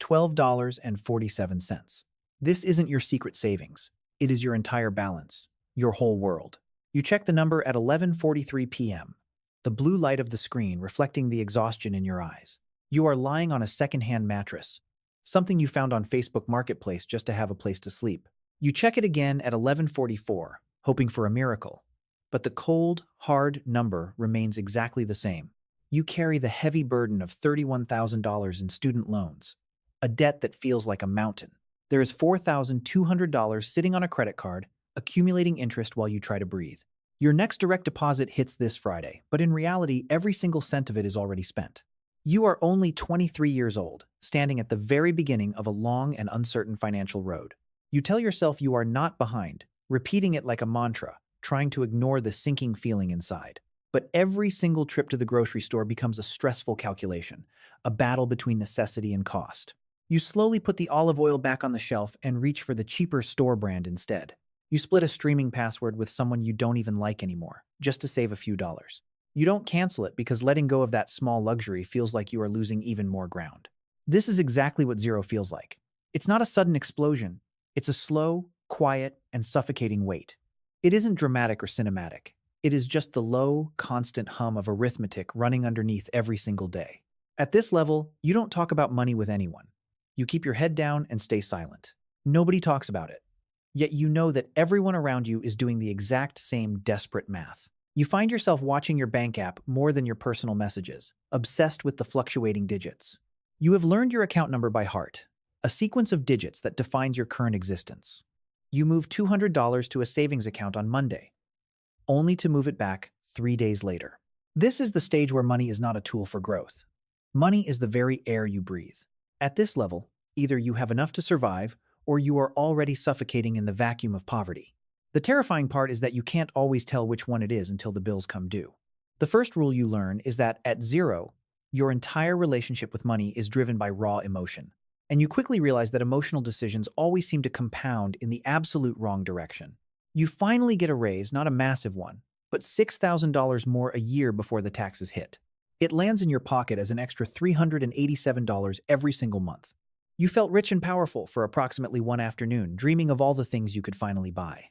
$12.47. This isn't your secret savings. It is your entire balance, your whole world. You check the number at 11:43 p.m., the blue light of the screen reflecting the exhaustion in your eyes. You are lying on a secondhand mattress, something you found on Facebook Marketplace just to have a place to sleep. You check it again at 11:44, hoping for a miracle. But the cold, hard number remains exactly the same. You carry the heavy burden of $31,000 in student loans, a debt that feels like a mountain. There is $4,200 sitting on a credit card, accumulating interest while you try to breathe. Your next direct deposit hits this Friday, but in reality, every single cent of it is already spent. You are only 23 years old, standing at the very beginning of a long and uncertain financial road. You tell yourself you are not behind, repeating it like a mantra, trying to ignore the sinking feeling inside. But every single trip to the grocery store becomes a stressful calculation, a battle between necessity and cost. You slowly put the olive oil back on the shelf and reach for the cheaper store brand instead. You split a streaming password with someone you don't even like anymore, just to save a few dollars. You don't cancel it because letting go of that small luxury feels like you are losing even more ground. This is exactly what zero feels like. It's not a sudden explosion. It's a slow, quiet, and suffocating weight. It isn't dramatic or cinematic. It is just the low, constant hum of arithmetic running underneath every single day. At this level, you don't talk about money with anyone. You keep your head down and stay silent. Nobody talks about it. Yet you know that everyone around you is doing the exact same desperate math. You find yourself watching your bank app more than your personal messages, obsessed with the fluctuating digits. You have learned your account number by heart, a sequence of digits that defines your current existence. You move $200 to a savings account on Monday, only to move it back 3 days later. This is the stage where money is not a tool for growth. Money is the very air you breathe. At this level, either you have enough to survive or you are already suffocating in the vacuum of poverty. The terrifying part is that you can't always tell which one it is until the bills come due. The first rule you learn is that at zero, your entire relationship with money is driven by raw emotion. And you quickly realize that emotional decisions always seem to compound in the absolute wrong direction. You finally get a raise, not a massive one, but $6,000 more a year before the taxes hit. It lands in your pocket as an extra $387 every single month. You felt rich and powerful for approximately one afternoon, dreaming of all the things you could finally buy.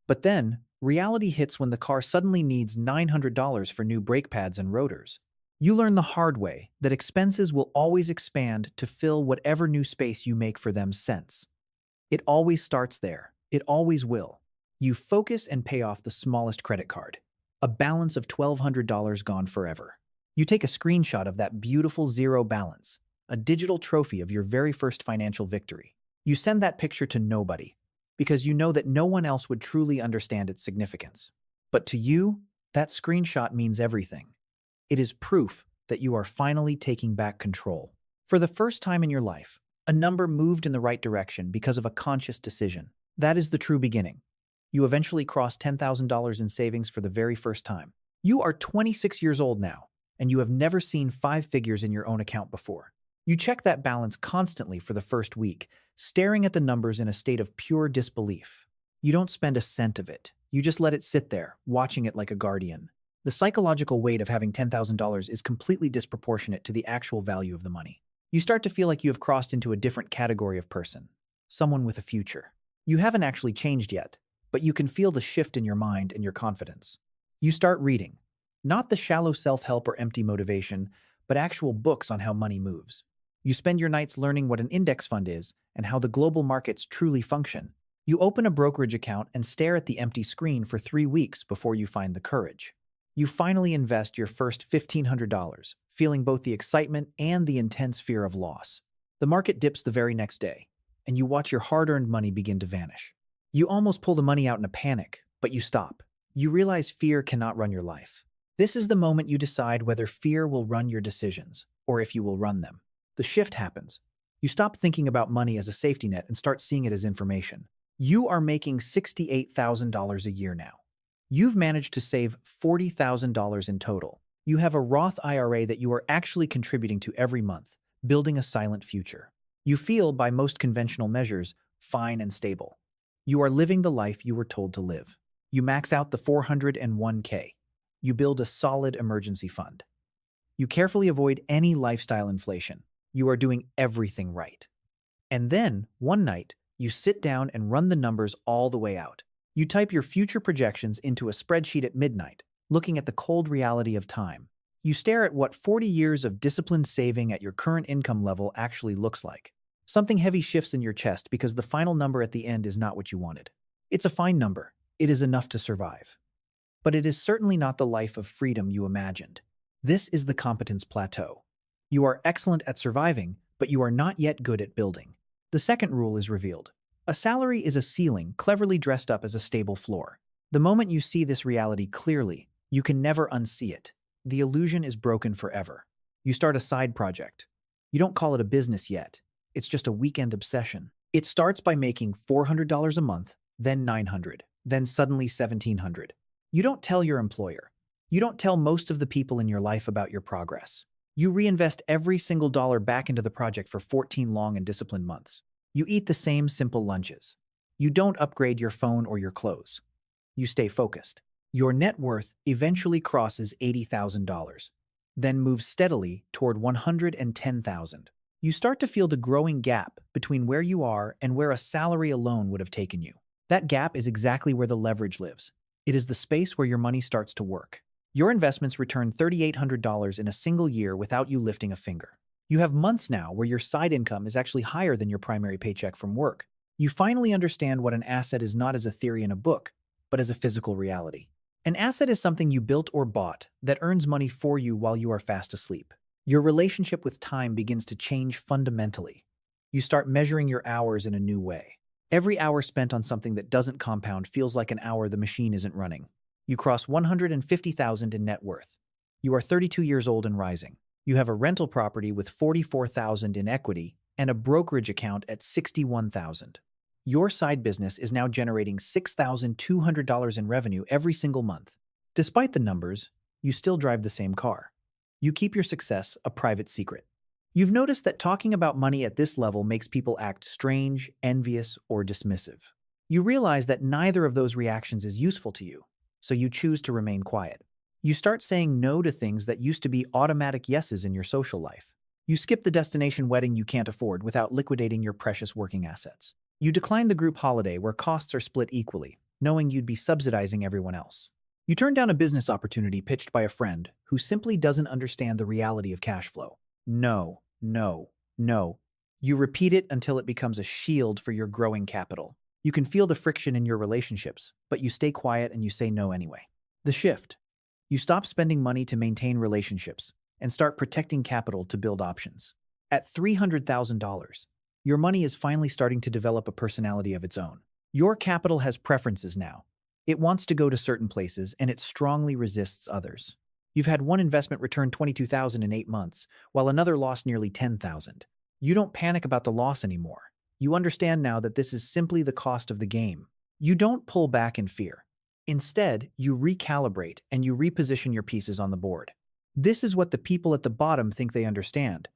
But then, reality hits when the car suddenly needs $900 for new brake pads and rotors. You learn the hard way that expenses will always expand to fill whatever new space you make for them sense. It always starts there. It always will. You focus and pay off the smallest credit card, a balance of $1,200 gone forever. You take a screenshot of that beautiful zero balance, a digital trophy of your very first financial victory. You send that picture to nobody, because you know that no one else would truly understand its significance. But to you, that screenshot means everything. It is proof that you are finally taking back control. For the first time in your life, a number moved in the right direction because of a conscious decision. That is the true beginning. You eventually cross $10,000 in savings for the very first time. You are 26 years old now, and you have never seen 5 figures in your own account before. You check that balance constantly for the first week, staring at the numbers in a state of pure disbelief. You don't spend a cent of it. You just let it sit there, watching it like a guardian. The psychological weight of having $10,000 is completely disproportionate to the actual value of the money. You start to feel like you have crossed into a different category of person, someone with a future. You haven't actually changed yet, but you can feel the shift in your mind and your confidence. You start reading, not the shallow self-help or empty motivation, but actual books on how money moves. You spend your nights learning what an index fund is and how the global markets truly function. You open a brokerage account and stare at the empty screen for 3 weeks before you find the courage. You finally invest your first $1,500, feeling both the excitement and the intense fear of loss. The market dips the very next day, and you watch your hard-earned money begin to vanish. You almost pull the money out in a panic, but you stop. You realize fear cannot run your life. This is the moment you decide whether fear will run your decisions, or if you will run them. The shift happens. You stop thinking about money as a safety net and start seeing it as information. You are making $68,000 a year now. You've managed to save $40,000 in total. You have a Roth IRA that you are actually contributing to every month, building a silent future. You feel, by most conventional measures, fine and stable. You are living the life you were told to live. You max out the 401k. You build a solid emergency fund. You carefully avoid any lifestyle inflation. You are doing everything right. And then, one night, you sit down and run the numbers all the way out. You type your future projections into a spreadsheet at midnight, looking at the cold reality of time. You stare at what 40 years of disciplined saving at your current income level actually looks like. Something heavy shifts in your chest because the final number at the end is not what you wanted. It's a fine number. It is enough to survive. But it is certainly not the life of freedom you imagined. This is the competence plateau. You are excellent at surviving, but you are not yet good at building. The second rule is revealed. A salary is a ceiling cleverly dressed up as a stable floor. The moment you see this reality clearly, you can never unsee it. The illusion is broken forever. You start a side project. You don't call it a business yet. It's just a weekend obsession. It starts by making $400 a month, then $900, then suddenly $1,700. You don't tell your employer. You don't tell most of the people in your life about your progress. You reinvest every single dollar back into the project for 14 long and disciplined months. You eat the same simple lunches. You don't upgrade your phone or your clothes. You stay focused. Your net worth eventually crosses $80,000, then moves steadily toward $110,000. You start to feel the growing gap between where you are and where a salary alone would have taken you. That gap is exactly where the leverage lives. It is the space where your money starts to work. Your investments return $3,800 in a single year without you lifting a finger. You have months now where your side income is actually higher than your primary paycheck from work. You finally understand what an asset is not as a theory in a book, but as a physical reality. An asset is something you built or bought that earns money for you while you are fast asleep. Your relationship with time begins to change fundamentally. You start measuring your hours in a new way. Every hour spent on something that doesn't compound feels like an hour the machine isn't running. You cross $150,000 in net worth. You are 32 years old and rising. You have a rental property with $44,000 in equity and a brokerage account at $61,000. Your side business is now generating $6,200 in revenue every single month. Despite the numbers, you still drive the same car. You keep your success a private secret. You've noticed that talking about money at this level makes people act strange, envious, or dismissive. You realize that neither of those reactions is useful to you, so you choose to remain quiet. You start saying no to things that used to be automatic yeses in your social life. You skip the destination wedding you can't afford without liquidating your precious working assets. You decline the group holiday where costs are split equally, knowing you'd be subsidizing everyone else. You turn down a business opportunity pitched by a friend who simply doesn't understand the reality of cash flow. No, no, no. You repeat it until it becomes a shield for your growing capital. You can feel the friction in your relationships, but you stay quiet and you say no anyway. The shift. You stop spending money to maintain relationships and start protecting capital to build options. At $300,000, your money is finally starting to develop a personality of its own. Your capital has preferences now. It wants to go to certain places and it strongly resists others. You've had one investment return $22,000 in 8 months, while another lost nearly $10,000. You don't panic about the loss anymore. You understand now that this is simply the cost of the game. You don't pull back in fear. Instead, you recalibrate and you reposition your pieces on the board. This is what the people at the bottom think they understand,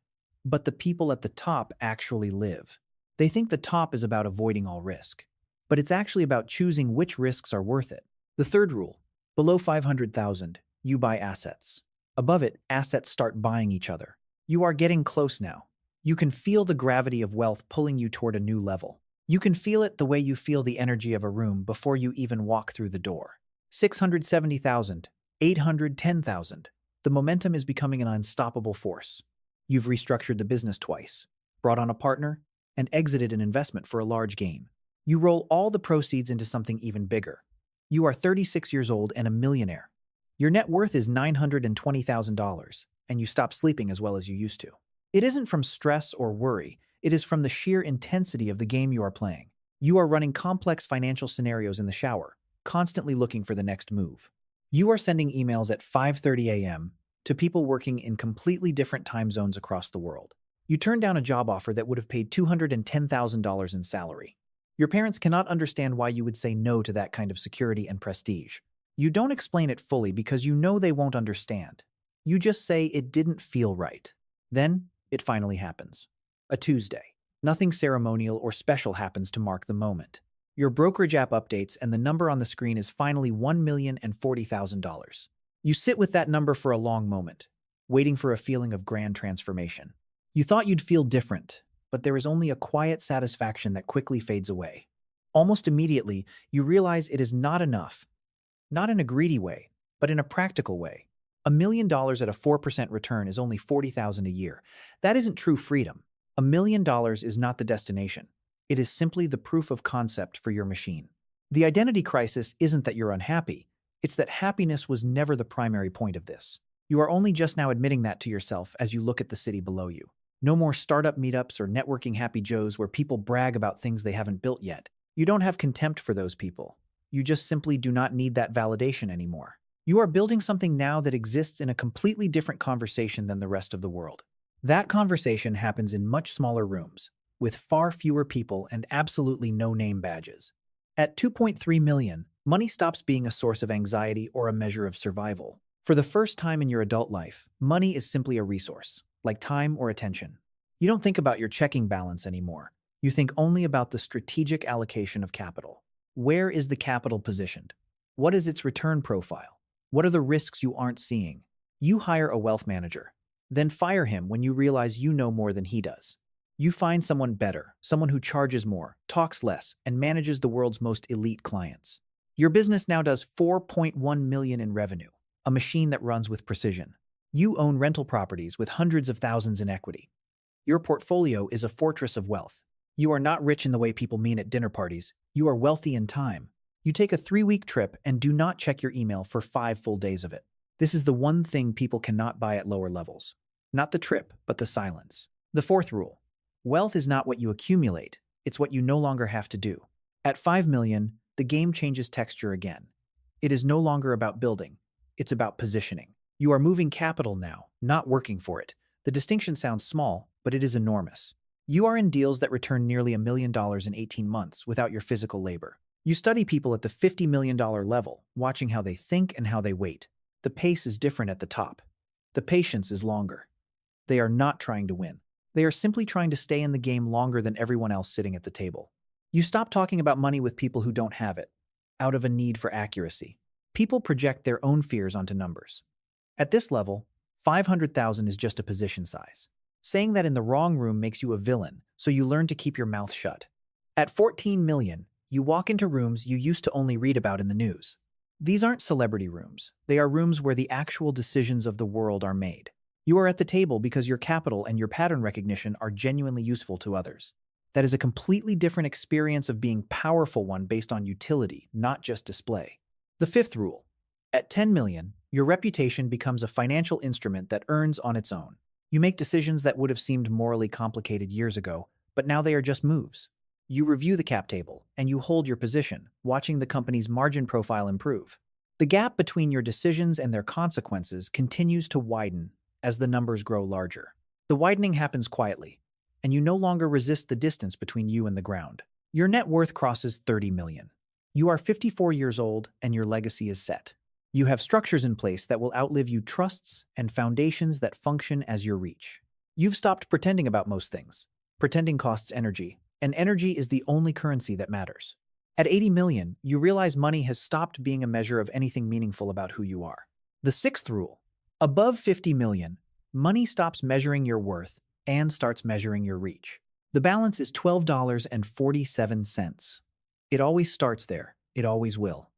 but the people at the top actually live. They think the top is about avoiding all risk, but it's actually about choosing which risks are worth it. The third rule, below $500,000, you buy assets. Above it, assets start buying each other. You are getting close now. You can feel the gravity of wealth pulling you toward a new level. You can feel it the way you feel the energy of a room before you even walk through the door. 670,000, 810,000. The momentum is becoming an unstoppable force. You've restructured the business twice, brought on a partner, and exited an investment for a large gain. You roll all the proceeds into something even bigger. You are 36 years old and a millionaire. Your net worth is $920,000, and you stop sleeping as well as you used to. It isn't from stress or worry. It is from the sheer intensity of the game you are playing. You are running complex financial scenarios in the shower, constantly looking for the next move. You are sending emails at 5:30 a.m. to people working in completely different time zones across the world. You turn down a job offer that would have paid $210,000 in salary. Your parents cannot understand why you would say no to that kind of security and prestige. You don't explain it fully because you know they won't understand. You just say it didn't feel right. Then, it finally happens. A Tuesday. Nothing ceremonial or special happens to mark the moment. Your brokerage app updates and the number on the screen is finally $1,040,000. You sit with that number for a long moment, waiting for a feeling of grand transformation. You thought you'd feel different, but there is only a quiet satisfaction that quickly fades away. Almost immediately, you realize it is not enough, not in a greedy way, but in a practical way. $1 million at a 4% return is only $40,000 a year. That isn't true freedom. $1 million is not the destination. It is simply the proof of concept for your machine. The identity crisis isn't that you're unhappy. It's that happiness was never the primary point of this. You are only just now admitting that to yourself as you look at the city below you. No more startup meetups or networking happy joes where people brag about things they haven't built yet. You don't have contempt for those people. You just simply do not need that validation anymore. You are building something now that exists in a completely different conversation than the rest of the world. That conversation happens in much smaller rooms, with far fewer people and absolutely no name badges. At 2.3 million, money stops being a source of anxiety or a measure of survival. For the first time in your adult life, money is simply a resource, like time or attention. You don't think about your checking balance anymore. You think only about the strategic allocation of capital. Where is the capital positioned? What is its return profile? What are the risks you aren't seeing? You hire a wealth manager, then fire him when you realize you know more than he does. You find someone better, someone who charges more, talks less, and manages the world's most elite clients. Your business now does 4.1 million in revenue, a machine that runs with precision. You own rental properties with hundreds of thousands in equity. Your portfolio is a fortress of wealth. You are not rich in the way people mean at dinner parties. You are wealthy in time. You take a 3-week trip and do not check your email for 5 full days of it. This is the one thing people cannot buy at lower levels. Not the trip, but the silence. The 4th rule. Wealth is not what you accumulate, it's what you no longer have to do. At 5 million, the game changes texture again. It is no longer about building, it's about positioning. You are moving capital now, not working for it. The distinction sounds small, but it is enormous. You are in deals that return nearly $1 million in 18 months without your physical labor. You study people at the $50 million level, watching how they think and how they wait. The pace is different at the top. The patience is longer. They are not trying to win. They are simply trying to stay in the game longer than everyone else sitting at the table. You stop talking about money with people who don't have it, out of a need for accuracy. People project their own fears onto numbers. At this level, 500,000 is just a position size. Saying that in the wrong room makes you a villain, so you learn to keep your mouth shut. At 14 million, you walk into rooms you used to only read about in the news. These aren't celebrity rooms. They are rooms where the actual decisions of the world are made. You are at the table because your capital and your pattern recognition are genuinely useful to others. That is a completely different experience of being powerful one based on utility, not just display. The 5th rule. At 10 million, your reputation becomes a financial instrument that earns on its own. You make decisions that would have seemed morally complicated years ago, but now they are just moves. You review the cap table, and you hold your position, watching the company's margin profile improve. The gap between your decisions and their consequences continues to widen as the numbers grow larger. The widening happens quietly, and you no longer resist the distance between you and the ground. Your net worth crosses 30 million. You are 54 years old, and your legacy is set. You have structures in place that will outlive you, trusts and foundations that function as your reach. You've stopped pretending about most things. Pretending costs energy, and energy is the only currency that matters. At 80 million, you realize money has stopped being a measure of anything meaningful about who you are. The 6th rule. Above 50 million, money stops measuring your worth and starts measuring your reach. The balance is $12.47. It always starts there. It always will.